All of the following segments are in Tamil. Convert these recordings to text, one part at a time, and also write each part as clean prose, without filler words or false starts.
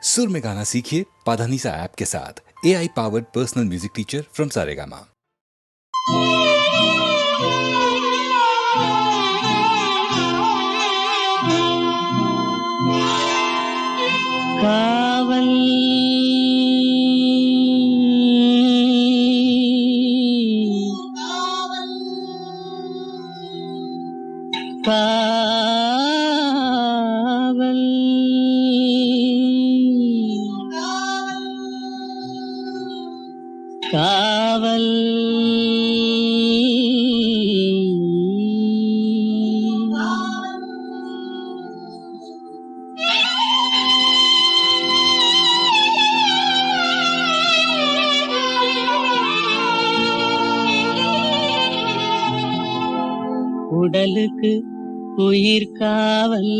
सुर में गाना सीखिए पाधानीसा ऐप के साथ। AI powered personal music teacher from Saregama. காவல் காவல் காவல் உடலுக்கு உயிர் காவல்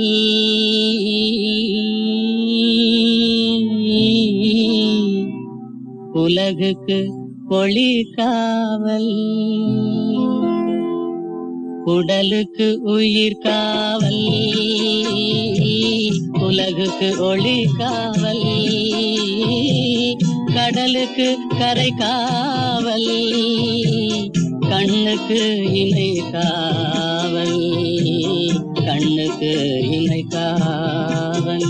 உலகுக்கு ஒளி காவல் உடலுக்கு உயிர் காவல் உலகுக்கு ஒளி காவல் கடலுக்கு கரை காவல் கண்ணுக்கு இணை காவல் கண்ணுக்கு இணை காவல்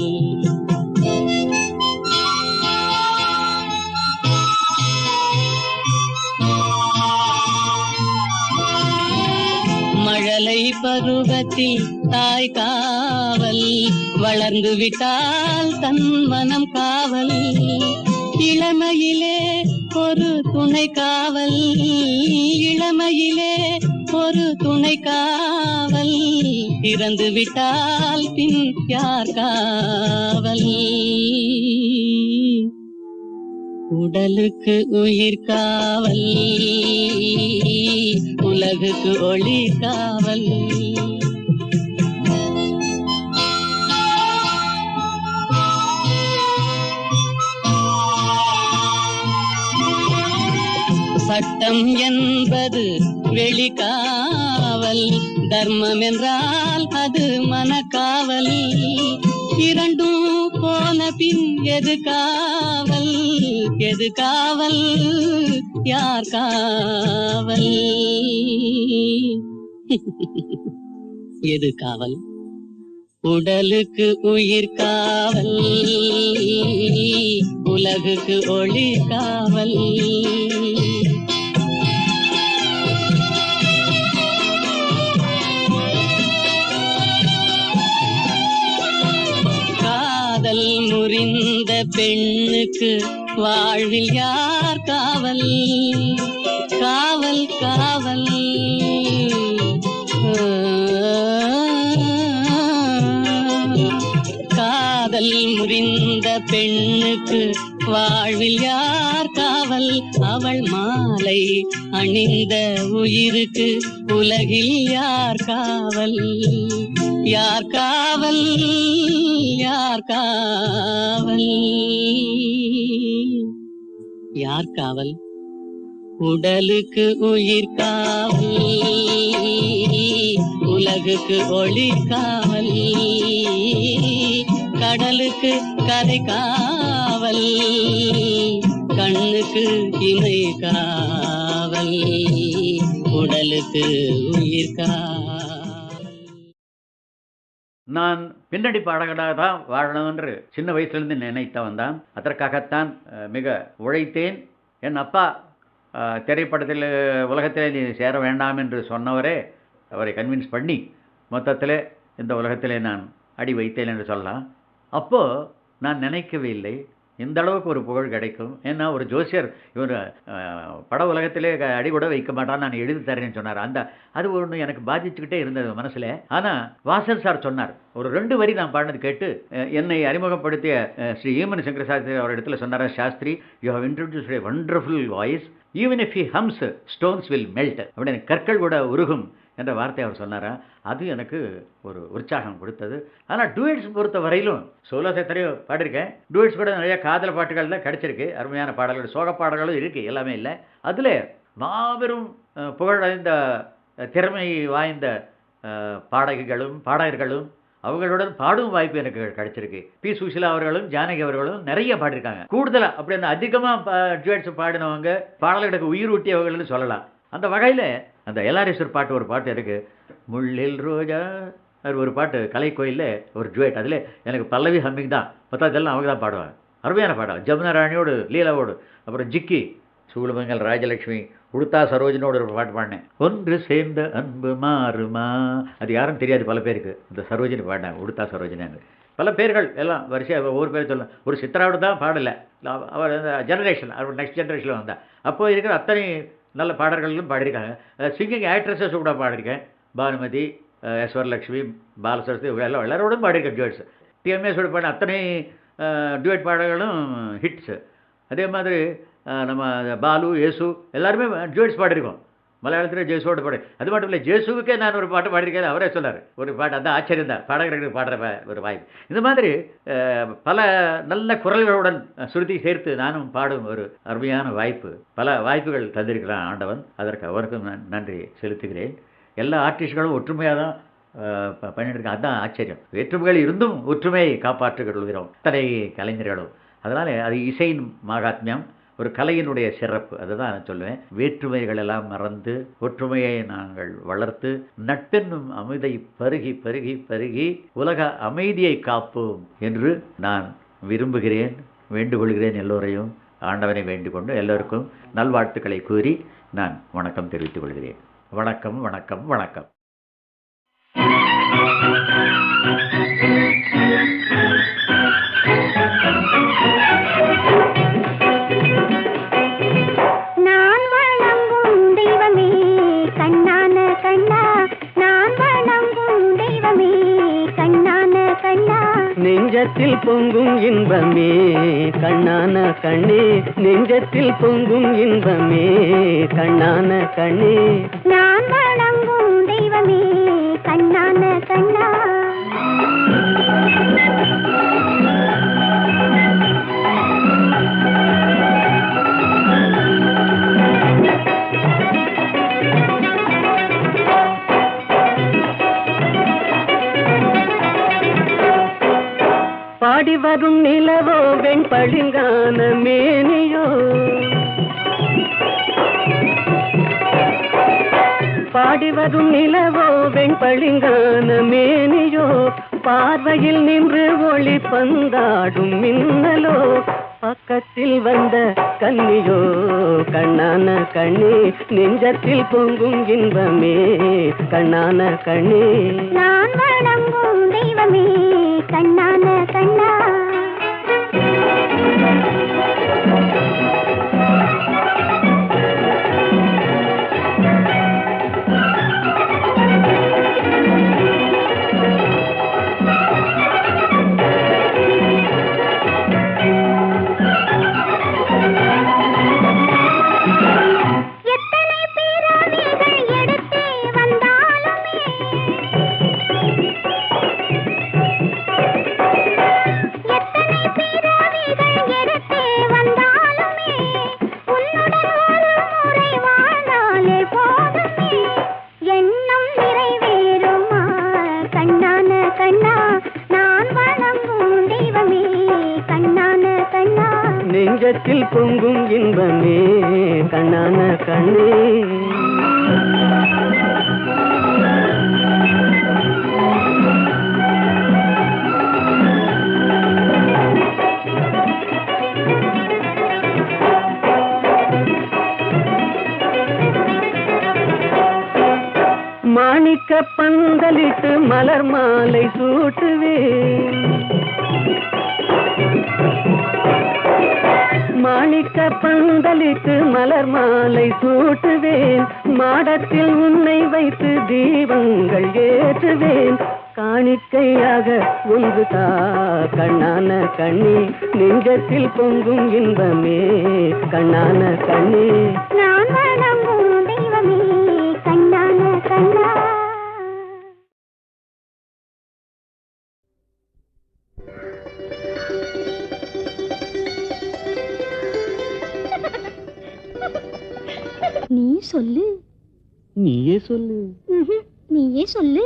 மழலை பருவத்தில் தாய் காவல் வளர்ந்து விட்டால் தன் மனம் காவல் இளமையிலே ஒரு துணை காவல் இளமையிலே ஒரு துணை காவல் இறந்து விட்டால் பின் யார் காவல் உடலுக்கு உயிர் காவல் உலகுக்கு ஒளி காவல் சட்டம் என்பது வெளிக்காவல் தர்மம் என்றால் அது மனக்காவல் இரண்டும் போன பின் எது காவல் எது காவல் யார் காவல் எது காவல் உடலுக்கு உயிர் காவல் உலகுக்கு ஒளி காவல் காதல் முறிந்த பெண்ணுக்கு வாழ்வில் யார் காவல் காவல் காவல் காதல் முறிந்த பெண்ணுக்கு வாழ்வில் யார் காவல் அவள் மாலை அணிந்த உயிருக்கு உலகில் யார் காவல் யார் காவல் யார் காவல் யார் காவல் உடலுக்கு உயிர் காவல் உலகுக்கு ஒளி காவல் கடலுக்கு கரை காவல் கண்ணுக்கு இணை காவல் உடலுக்கு உயிர் காவல். நான் பின்னணி பாடகராக தான் வாழணும் என்று சின்ன வயசுலேருந்து நினைத்தவன் தான். அதற்காகத்தான் மிக உழைத்தேன். என் அப்பா திரைப்படத்தில் உலகத்தில் நீ சேர வேண்டாம் என்று சொன்னவரே அவரை கன்வின்ஸ் பண்ணி மொத்தத்தில் இந்த உலகத்திலே நான் அடி வைத்தேன் என்று சொல்லலாம். அப்போது நான் நினைக்கவே இல்லை இந்த அளவுக்கு ஒரு புகழ் கிடைக்கும். ஏன்னா ஒரு ஜோசியர் இவர் பட உலகத்திலே அடி கூட வைக்க மாட்டான், நான் எழுதி தரேன்னு சொன்னார். அது ஒன்று எனக்கு பாதிச்சுக்கிட்டே இருந்தது மனசில். ஆனால் வாசல் சார் சொன்னார், ஒரு 2 வரி நான் பாடினது கேட்டு என்னை அறிமுகப்படுத்திய ஸ்ரீ ஈமன் சங்கர சாஸ்திரி அவர் இடத்துல சொன்னார், Shastri you have introduced a wonderful voice, even if he hums stones will melt, அப்படின்னு கற்கள் கூட உருகும் என்ற வார்த்தை அவர் சொன்னாரா. அது எனக்கு ஒரு உற்சாகம் கொடுத்தது. ஆனால் டூயட்ஸ் பொறுத்த வரையிலும் சோலோஸ் எத்தனையோ பாடிருக்கேன். டூயட்ஸ் கூட நிறைய காதல் பாட்டுகள் தான் கிடச்சிருக்கு. அருமையான பாடல்கள், சோக பாடல்களும் இருக்குது, எல்லாமே இல்லை. அதில் மாபெரும் புகழடைந்த திறமை வாய்ந்த பாடகர்களும் அவங்களுடன் பாடும் வாய்ப்பு எனக்கு கிடைச்சிருக்கு. பி. சுஷீலா அவர்களும் ஜானகி அவர்களும் நிறைய பாடியிருக்காங்க. கூடுதலாக அப்படி அந்த அதிகமாக டுவெட்ஸ் பாடினவங்க, பாடல்களுக்கு உயிர் ஊட்டியவர்கள்னு சொல்லலாம். அந்த வகையில் அந்த எல்ஆர்எஸ்வர் பாட்டு ஒரு பாட்டு இருக்கு, முள்ளில் ரோஜா, அது ஒரு பாட்டு கலைக்கோயிலில் ஒரு டுவேட். அதில் எனக்கு பல்லவி ஹம்மிங் தான், மற்றதெல்லாம் அவங்க தான் பாடுவாங்க. அருமையான பாடம். ஜமுனா ராணியோடு லீலாவோடு, அப்புறம் ஜிக்கி, சூளுமங்கல் ராஜலட்சுமி, உடுத்தா சரோஜனோட ஒரு பாட்டு பாடினேன், ஒன்று சேர்ந்த அன்பு மாறுமா. அது யாரும் தெரியாது பல பேருக்கு. இந்த சரோஜினி பாடினேன், உடுத்தா சரோஜினு. பல பேர்கள் எல்லாம் வரிசையாக ஒவ்வொரு பேர் சொல்லலாம். ஒரு சித்ராவோடு தான் பாடலை, அவர் அந்த ஜெனரேஷன், அவர் நெக்ஸ்ட் ஜெனரேஷனில் வந்தால். அப்போ இருக்கிற அத்தனை நல்ல பாடல்களும் பாடியிருக்காங்க. சிங்கிங் ஆக்ட்ரஸஸ் கூட பாடியிருக்கேன். பானுமதி, ஈஸ்வரலட்சுமி, பாலசரஸ்வதி, இவங்க எல்லாரோடும் பாடியிருக்கேன் டுவேட்ஸ். டிஎம்எஸோட பாடின அத்தனை டுவேட் பாடல்களும் ஹிட்ஸு. அதே மாதிரி நம்ம பாலு, யேசு எல்லாருமே டுவேட்ஸ் பாடியிருக்கோம். மலையாளத்தில் ஜேசுவோட பாடு. அது மட்டும் இல்லை, ஜேசுவுக்கே நான் ஒரு பாட்டு பாடியிருக்கேன். அவரே சொன்னார் ஒரு பாட்டு, அந்த ஆச்சரியம் தான் பாடகர்களுக்கு பாடுற ஒரு வாய்ப்பு. இந்த மாதிரி பல நல்ல குரல்களுடன் சுருதி சேர்த்து நானும் பாடும் ஒரு அருமையான வாய்ப்பு, பல வாய்ப்புகள் தந்திருக்கிறான் ஆண்டவன். அதற்கு அவருக்கும் நன்றி செலுத்துகிறேன். எல்லா ஆர்டிஸ்ட்களும் ஒற்றுமையாக தான் பண்ணிட்டு இருக்கேன். அதுதான் ஆச்சரியம். வேற்றுமைகள் இருந்தும் ஒற்றுமையை காப்பாற்றுகிறோம் அத்தனை கலைஞர்களும். அதனால் அது இசையின் மகாத்மியம், ஒரு கலையினுடைய சிறப்பு. அதுதான் நான் சொல்லுவேன். வேற்றுமைகள் எல்லாம் மறந்து ஒற்றுமையை நாங்கள் வளர்த்து நட்பென்னும் அமிர்தை பருகி பருகி பருகி உலக அமைதியை காப்போம் என்று நான் விரும்புகிறேன், வேண்டுகொள்கிறேன். எல்லோரையும் ஆண்டவனை வேண்டிக் கொண்டு எல்லோருக்கும் நல்வாழ்த்துக்களை கூறி நான் வணக்கம் தெரிவித்துக் கொள்கிறேன். வணக்கம், வணக்கம், வணக்கம். நெஞ்சத்தில் பொங்கும் இன்பமே கண்ணான கண்ணே, நெஞ்சத்தில் பொங்கும் இன்பமே கண்ணான கண்ணே, நான் வணங்கும் தெய்வமே கண்ணான கண்ணா. பாடி வரும் நிலவோ வெண்பளிங்கான மேனியோ, பாடி வரும் நிலவோ வெண்பளிங்கான மேனியோ, பார்வையில் நின்று ஒளி பந்தாடும் மின்னலோ, பக்கத்தில் வந்த கன்னியோ கண்ணான கண்ணே, நெஞ்சத்தில் பொங்கும் இன்பமே கண்ணான கண்ணே, நான் வணங்கும் தெய்வமே கண்ணான கண்ணா. நெஞ்சத்தில் பொங்கும் இன்பமே கண்ணான கண்ணே. மாணிக்க பந்தலிட்டு மலர் மாலை சூட்டுவேன், மாணிக்க பந்தலிட்டு மலர் மாலை சூட்டுவேன், மாடத்தில் உன்னை வைத்து தீபங்கள் ஏற்றுவேன், காணிக்கையாக ஒன்று தா கண்ணான கண்ணே, நெஞ்சத்தில் பொங்கும் இன்பமே கண்ணான கண்ணே, நான் வணங்கும் தெய்வமே கண்ணான கண்ணா. நீ சொல்லு. நீயே சொல்லு. நீயே சொல்லு.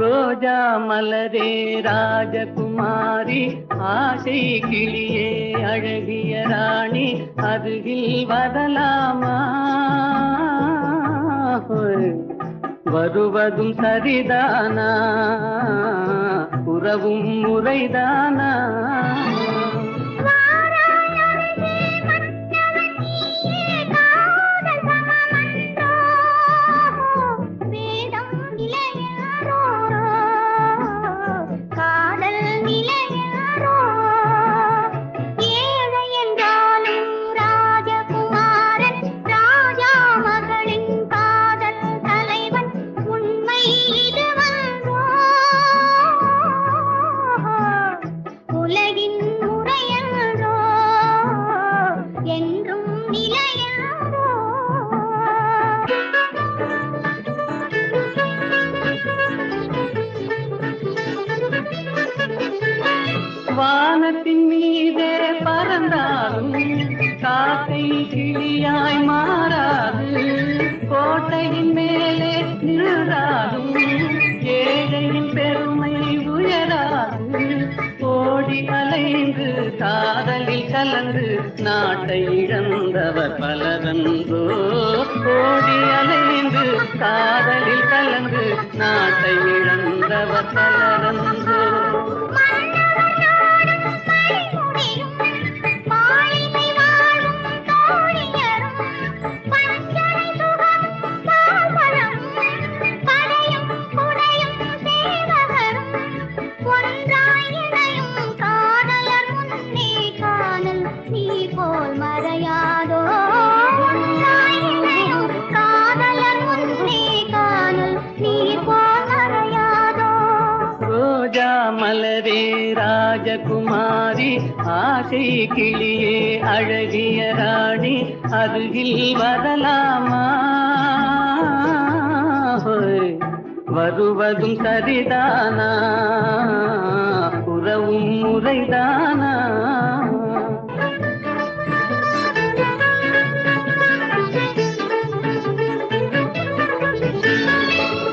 ரோஜா மலரே ராஜகுமாரி, ஆசை கிளியே அழகிய ராணி, அருகில் வரலாமா? வருவதும் சரிதானா, உறவும் முறைதானா? காதல் நிலையாரோ, ஏழை என்றாலும் காக்கை கிளியாய் மாறாது, கோட்டையின் மேலே நின்றாலும் ஏழையின் பெருமை உயராது. ஓடி அலைந்து காதலில் கலந்து நாட்டை இழந்தவர் பலரன்றோ. ஓடி அலைந்து காதலில் கலந்து நாட்டை இழந்தவர் பலரன்றோ. மலரே ராஜகுமாரி, ஆசை கிளியே அழகிய ராணி, அருகில் வரலாமா? வருவதும் சரிதானா, உறவும் முறைதானா?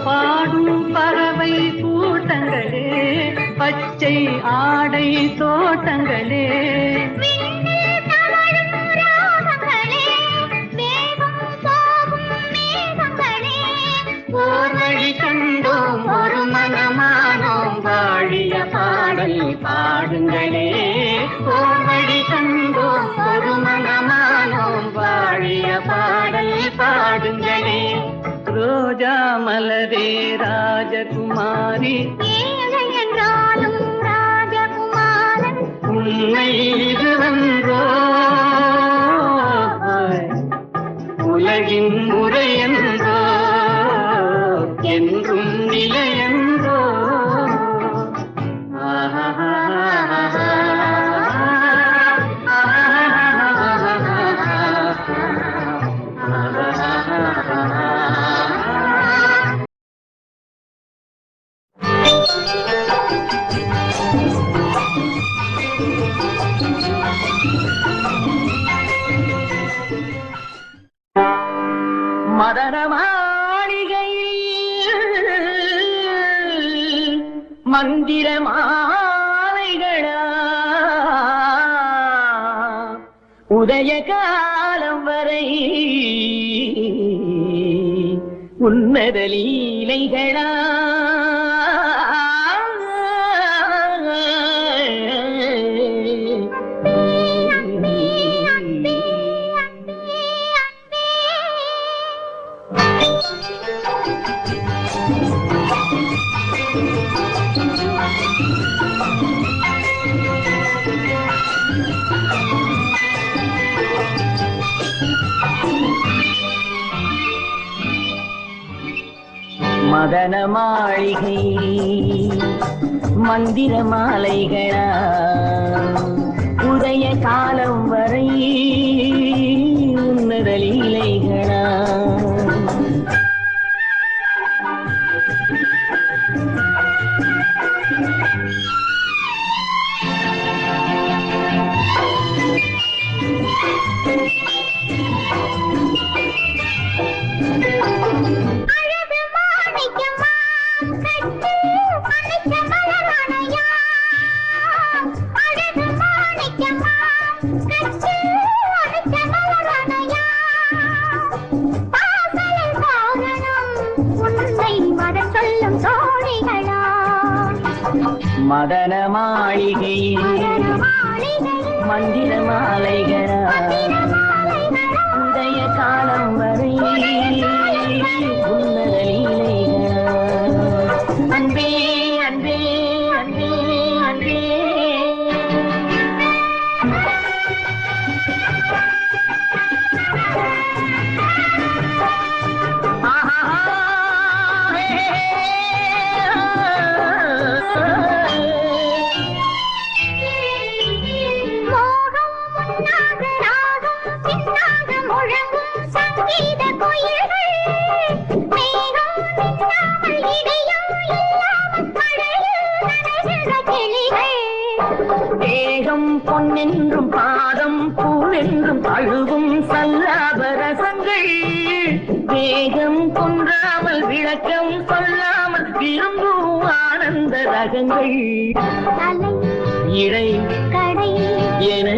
பாடும் பறவை கூட்டங்களே, பச்சை ஆடை தோட்டங்களே, ஓர் வழி கண்டோம் ஒரு மனமானோம், வாழிய பாடல் பாடுங்களே. ஓர் வழி கண்டோம் ஒரு மனமானோம், வாழிய பாடல் பாடுங்களே. ரோஜா மலரே ராஜகுமாரி, என்றாலும் ராஜகுமாரன் உண்மை இதுவென்றோ, உலகின் முறையென்றோ, என்றும் நிலையென்றோ. மதன மாளிகையில் மந்திர மாலைகளா, உதய காலம் வரை உன்னத லீலைகளா. மதன மாளிகை மந்திர மாலைகளா, உதய காலம் வரை உன்னத லீலைகளா. மதன மாளிகையில் மந்திர மாலைகளா, உதய காலம் வரை உன்னத லீலைகளா. அன்பே அன்பே அன்பே அன்பே, தேகம் பொன்னென்றும் பாதம் பூவே என்றும் அழுவும் சல்லாபரசங்கள் வேகம் குன்றாமல் விளக்கம் சொல்லாமல் விரும்பும் ஆனந்த ரகங்கள் இடை கடை என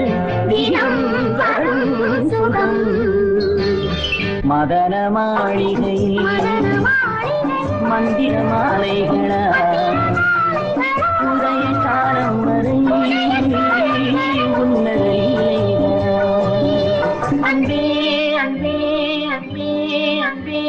தினம் வரும் சுகம் மதன மாளிகை மந்திர மாலைகளா உதய காலம் வரை உன்னத லீலைகளா அன்பே அன்பே அன்பே அன்பே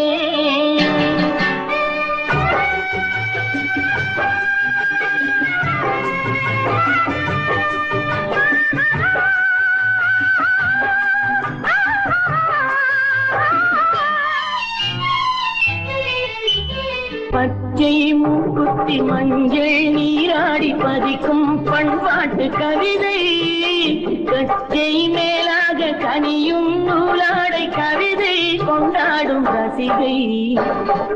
பச்சை மூக்குத்தி மஞ்சள் நீராடி பதிக்கும் பண்பாட்டு கவிதை கச்சை மேலாக கனியும் நூலாடை கவிதை கொண்டாடும் ரசிகை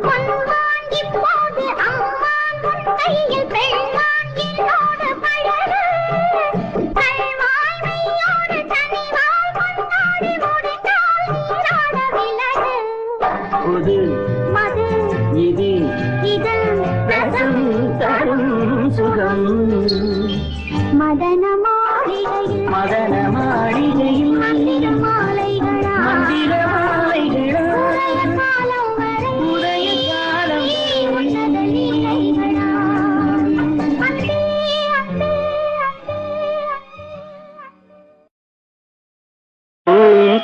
பொன்வாங்கி போது அம்மா உன் கையில் பெண்வாங்கியோடு பழகு கல்வாய்மையோடு தனிவாய் கொண்டாடி முடிந்தால் நீராட விலகு புது மது இது இதழ் ரசம் தரும் சுகம் மதன மாளிகையில் மதன மாளிகையில் மந்திர மாலைகளா மந்திர மாலைகளா உதய காலம் வரை உதய காலம் உன்னத லீலைகளா அன்பே அன்பே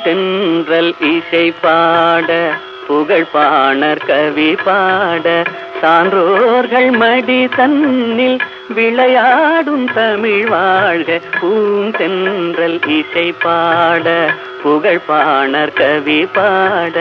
தென்றல் இசை பாட புகழ் பாணர் கவி பாட சான்றோர்கள் மடி தன்னில் விளையாடும் தமிழ் வாழ்க பூந்தென்றல் இசை பாட புகழ் பாணர் கவி பாட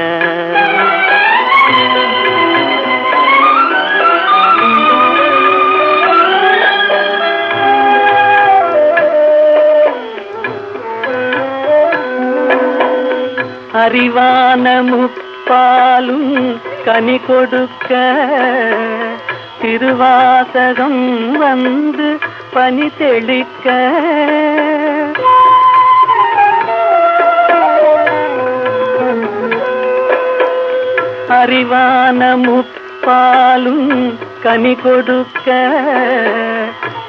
அறிவான முப்பாலும் கனி கொடுக்க திருவாசகம் வந்து பனி தெளிக்க அறிவான முப்பாலும் கனி கொடுக்க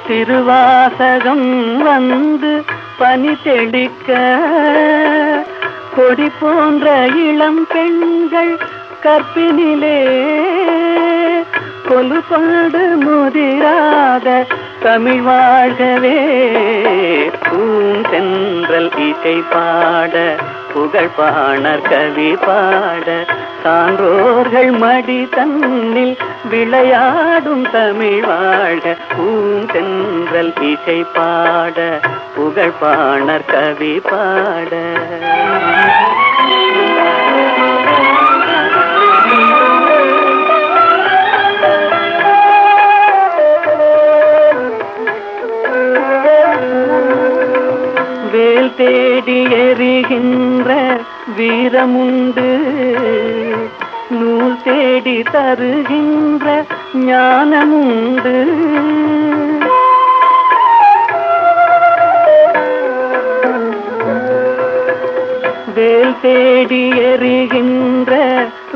திருவாசகம் வந்து பனி தெளிக்க கொடி போன்ற இளம் பெண்கள் கற்பினிலே கொலு கொண்டு முதிராத தமிழ் வாழ்கவே பூந்தென்றல் இசை பாட புகழ் பாணர் கவி பாட சான்றோர்கள் மடி தன்னில் விளையாடும் தமிழ் வாழ்க பூந்தென்றல் இசை பாட புகழ் பாணர் கவி பாட வேல் தேடி எறிகின்ற வீரமுண்டு நூல் தேடி தருகின்ற ஞானமுண்டு வேல் தேடி எறிகின்ற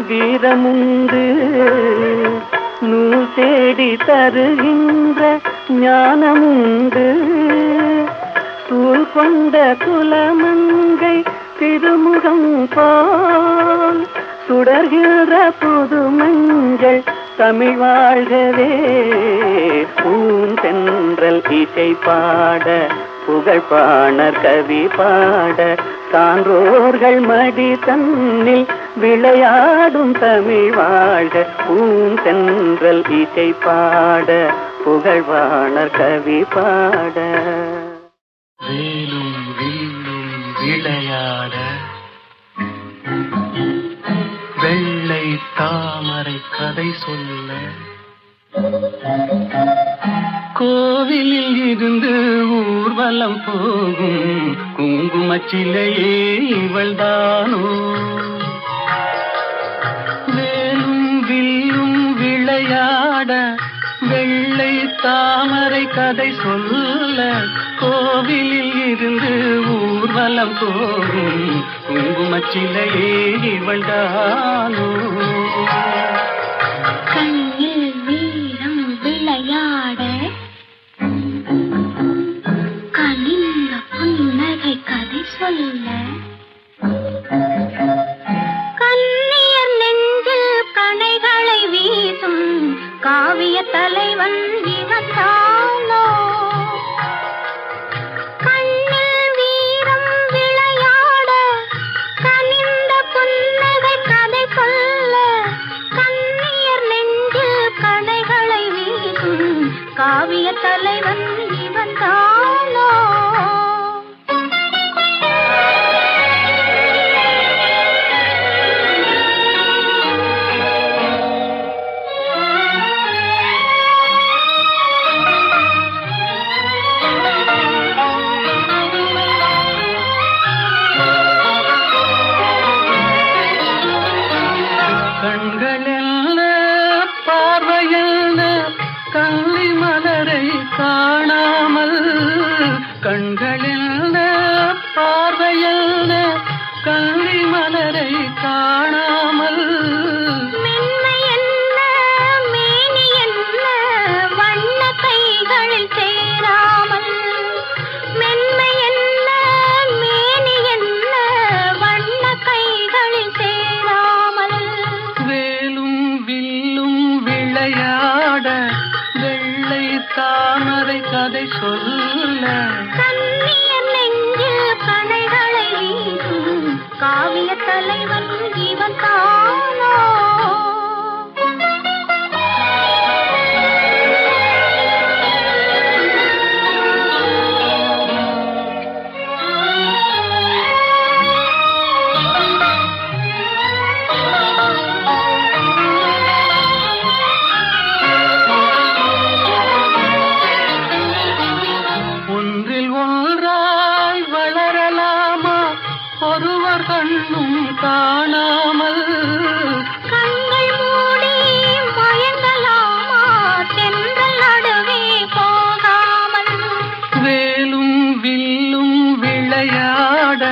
வீரமுண்டு நூல் தேடி தருகின்ற ஞானமுண்டு தூள் கொண்ட குலமங்கை திருமுகம் போல் சுடர்கின்ற புது மஞ்சள் தமிழ் வாழ்கவே பூந்தென்றல் இசை பாட புகழ் பாணர் கவி பாட சான்றோர்கள் மடி தன்னில் விளையாடும் தமிழ் வாழ்க பூந்தென்றல் இசை பாட புகழ் பாணர் கவி பாட வேலும் வில்லும் விளையாட வெள்ளை தாமரை கதை சொல்ல கோவிலில் இருந்து ஊர்வலம் போகும் குங்குமச்சிலையே இவள்தானோ வேலும் வில்லும் விளையாட வெள்ளை தாமரை கதை சொல்ல கோவிலில் இருந்து ஊர்வலம் போகும் குங்குமச்சிலையே இவள்தானோ கண்ணில் வீரம் விளையாட கனிந்த புன்னகை கதை சொல்ல கண்ணியர் நெஞ்சில் கணைகளை வீசும் காவிய தலைவன் இவன் தானோ கண்ணில் வீரம் விளையாட கனிந்த புன்னகை கதை சொல்ல கண்ணியர் நெஞ்சில் கணைகளை வீசும் காவிய தலைவன் இவன் தானோ கண்களெல்ல பார்வையல்ல கள்ளி மலரை காணாமல் கண்களெல்ல பார்வையல்ல கள்ளி மலரை காணாமல் மென்மை என்ன மேனி என்ன வண்ண கைகளில் சேராமல் மென்மை என்ன மேனி என்ன வண்ண கைகளில் சேராமல் வேலும் வில்லும் விளையாட வெள்ளை தாமரை கதை சொல்ல கண்ணியர் நெஞ்சில் கணைகளை வீசும் காவிய தலைவன் இவன் தானோ ஒன்றில் ஒன்றாய் வளரலாமா ஒருவர் கண்ணும் காணாமல் கண்கள் மூடி மயங்கலாமா தென்றல் நடுவே போகாமல் வேலும் வில்லும் விளையாட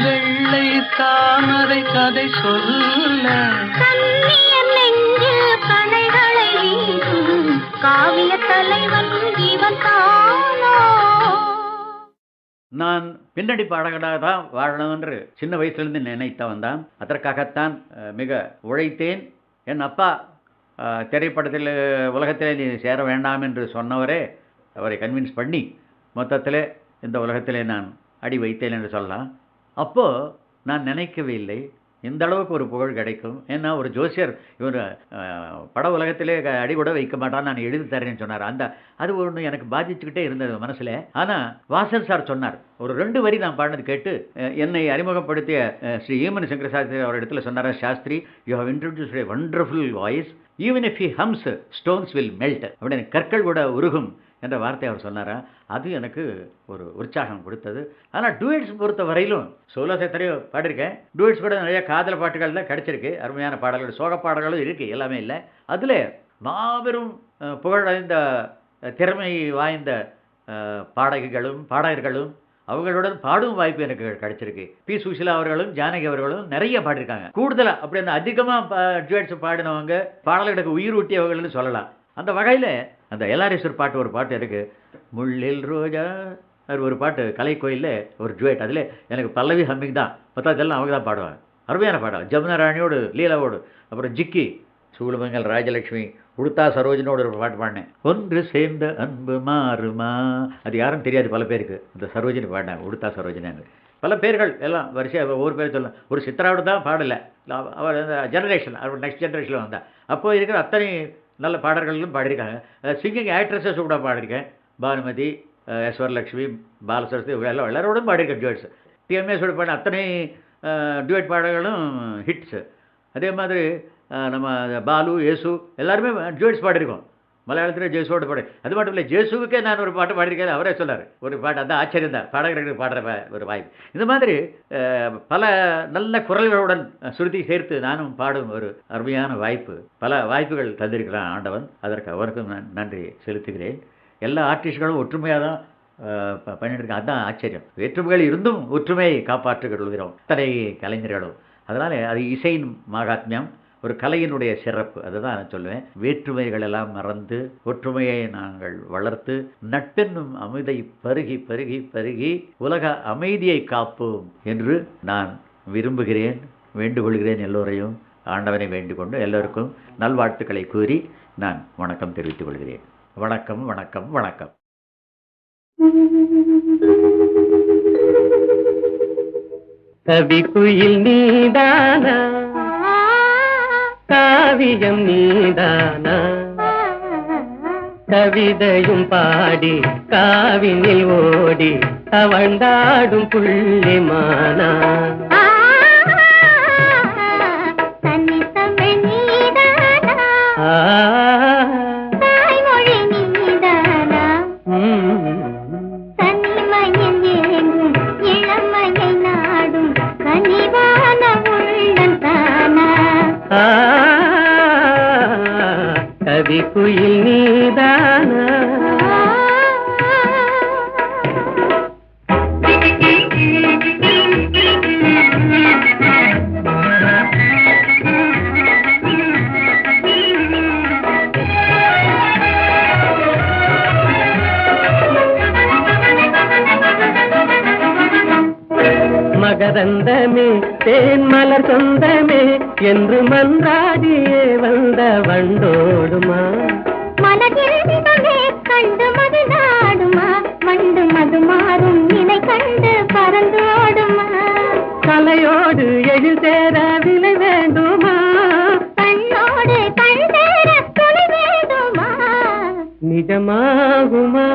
வெள்ளை தாமரை கதை சொல்ல கண்ணியர் நெஞ்சில் கணைகளை வீசும் காவிய தலைவன் இவன் தானோ நான் பின்னணி பாடகனாக தான் வாழணும் என்று சின்ன வயசுலேருந்து நினைத்தவன் தான். அதற்காகத்தான் மிக உழைத்தேன். என் அப்பா திரைப்படத்தில் உலகத்திலே நீ சேர வேண்டாம் என்று சொன்னவரே அவரை கன்வின்ஸ் பண்ணி மொத்தத்தில் இந்த உலகத்திலே நான் அடி வைத்தேன் என்று சொல்லலாம். அப்போது நான் நினைக்கவே இல்லை இந்த அளவுக்கு ஒரு புகழ் கிடைக்கும். ஏன்னா ஒரு ஜோசியர் இவர் பட உலகத்திலே அடி கூட வைக்க மாட்டான், நான் எழுதி தரேன்னு சொன்னார். அது ஒன்று எனக்கு பாதிச்சுக்கிட்டே இருந்தது மனசில். ஆனால் வாசன் சார் சொன்னார், ஒரு 2 வரி நான் பாடினது கேட்டு என்னை அறிமுகப்படுத்திய ஸ்ரீ ஈமன் சங்கர சாஸ்திரி அவர் இடத்துல சொன்னார், Shastri you have introduced a wonderful voice, even if he hums stones will melt, அப்படின்னு கற்கள் கூட உருகும் என்ற வார்த்தை அவர் சொன்னாரா. அது எனக்கு ஒரு உற்சாகம் கொடுத்தது. ஆனால் டூயட்ஸ் பொறுத்த வரையிலும் சோலோஸ் எத்தனையோ பாடியிருக்கேன், டூயட்ஸ் கூட நிறைய காதல் பாட்டுகள் தான் கிடச்சிருக்கு, அருமையான பாடல்கள், சோக பாடல்களும் இருக்குது, எல்லாமே இல்லை. அதில் மாபெரும் புகழடைந்த திறமை வாய்ந்த பாடகர்களும் அவங்களுடன் பாடும் வாய்ப்பு எனக்கு கிடைச்சிருக்கு. பி சுஷிலா அவர்களும் ஜானகி அவர்களும் நிறைய பாடியிருக்காங்க. கூடுதலாக அப்படி அந்த அதிகமாக டூயட்ஸ் பாடினவங்க பாடல்களுக்கு உயிர் ஊட்டியவர்கள்னு சொல்லலாம். அந்த வகையில் அந்த எல்ஆர்எஸ்வர் பாட்டு ஒரு பாட்டு இருக்குது, முள்ளில் ரோஜா, அது ஒரு பாட்டு கலைக்கோயிலில் ஒரு ஜுவேட். அதில் எனக்கு பல்லவி ஹம்மிங் தான், மற்றதெல்லாம் அவங்க தான் பாடுவாங்க, அருமையான பாடம். ஜமுனா ராணியோடு லீலாவோடு, அப்புறம் ஜிக்கி சூளுமங்கல் ராஜலட்சுமி உடுத்தா சரோஜனோடு ஒரு பாட்டு பாடினேன், ஒன்று சேர்ந்த அன்பு மாறுமா. அது யாரும் தெரியாது பல பேருக்கு, அந்த சரோஜினி பாடினேன், உடுத்தா சரோஜினாங்க. பல பேர்கள் எல்லாம் வரிசையாக ஒவ்வொரு பேர் சொல்லலாம். ஒரு சித்ராவோடு தான் பாடலை, அவர் அந்த ஜெனரேஷன், அவர் நெக்ஸ்ட் ஜெனரேஷனில் வந்தால். அப்போது இருக்கிற அத்தனை நல்ல பாடல்களும் பாடியிருக்காங்க. சிங்கிங் ஆக்ட்ரஸஸ் கூட பாடியிருக்கேன், பானுமதி, ஈஸ்வரலட்சுமி, பாலசரஸ்வதி, எல்லாரோடும் பாடியிருக்கேன் டியூட்ஸ். டிஎம்எஸோடு பாடின அத்தனை டியூட் பாடல்களும் ஹிட்ஸு. அதே மாதிரி நம்ம பாலு, ஏசு எல்லாருமே டியூட்ஸ் பாடியிருக்கோம். மலையாளத்தில் ஜேசுவோட பாடு. அது மட்டும் இல்லை, ஜேசுவுக்கே நான் ஒரு பாட்டு பாடியிருக்கேன். அவரே சொன்னார் ஒரு பாட்டு, அந்த ஆச்சரியம் தான், பாடகர்களுக்கு பாடுற ஒரு வாய்ப்பு. இந்த மாதிரி பல நல்ல குரல்களுடன் சுருதி சேர்த்து நானும் பாடும் ஒரு அருமையான வாய்ப்பு, பல வாய்ப்புகள் தந்திருக்கிறான் ஆண்டவன். அதற்கு அவருக்கும் நான் நன்றி செலுத்துகிறேன். எல்லா ஆர்டிஸ்ட்களும் ஒற்றுமையாக தான் பண்ணிட்டு இருக்கேன். அதுதான் ஆச்சரியம். வேற்றுமைகள் இருந்தும் ஒற்றுமையை காப்பாற்றிக் கொள்கிறோம் அத்தனை கலைஞர்களும். அதனால் அது இசையின் மகாத்மியம், ஒரு கலையினுடைய சிறப்பு. அதை தான் நான் சொல்லுவேன். வேற்றுமைகள் எல்லாம் மறந்து ஒற்றுமையை நாங்கள் வளர்த்து நட்பென்னும் அமிர்தை பருகி பருகி பருகி உலக அமைதியை காப்போம் என்று நான் விரும்புகிறேன், வேண்டுகொள்கிறேன். எல்லோரையும் ஆண்டவனை வேண்டிக்கொண்டு எல்லோருக்கும் நல்வாழ்த்துக்களை கூறி நான் வணக்கம் தெரிவித்துக் கொள்கிறேன். வணக்கம், வணக்கம், வணக்கம். கவிக்குயில் நீதானா, காவியம் நீதானா, கவிதையும் பாடி காவினில் ஓடி தவழ்ந்தாடும் புள்ளிமானா. கவிக்குயில் நீதானா. மகரந்தமே தேன் மலர் சொந்தமே என்று மன்றாடியே வந்த வண்டோடுமா, மலர்கிழமே கண்டு மது நாடுமா, வண்டு மது மாறும் நிலை கண்டு பறந்தோடுமா, கலையோடு எழில் சேர விலை வேண்டுமா, கண்ணோடு கண் சேர துணை வேண்டுமா, நிஜமாகுமா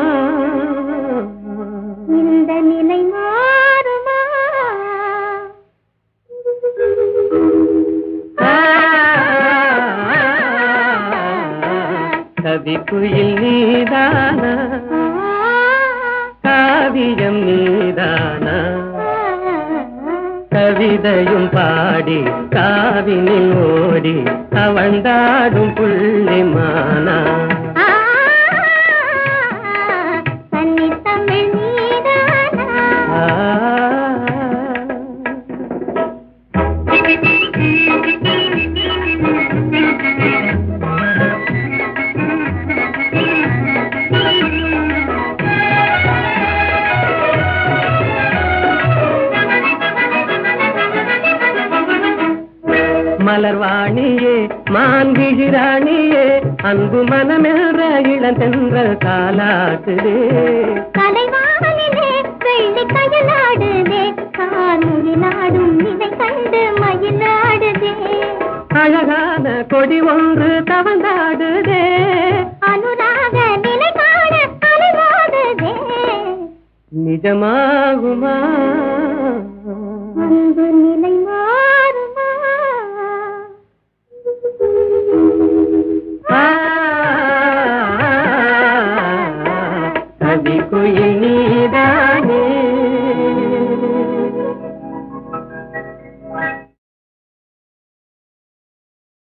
இந்த நிலை மாறுமா. கவிக்குயில் நீதானா, காவியம் நீதானா, கவிதையும் பாடி காவினில் ஓடி தவழ்ந்தாடும் புள்ளிமானா. தன்னித்தமிழ் நீதானா. மலர்வாணியே மான்கிழிராணியே அன்பு மனமென்ற இளந்தென்றல் காலாட்டுதே, கலைவானிலே வெள்ளி கயலாடுதே, கார்முடி நாடும் நிலை கண்டு மயிலாடுதே, அழகான கொடி ஒன்று தவந்தாடுதே, அனுராக நிலை காண அலைவாடுதே, நிஜமாகுமா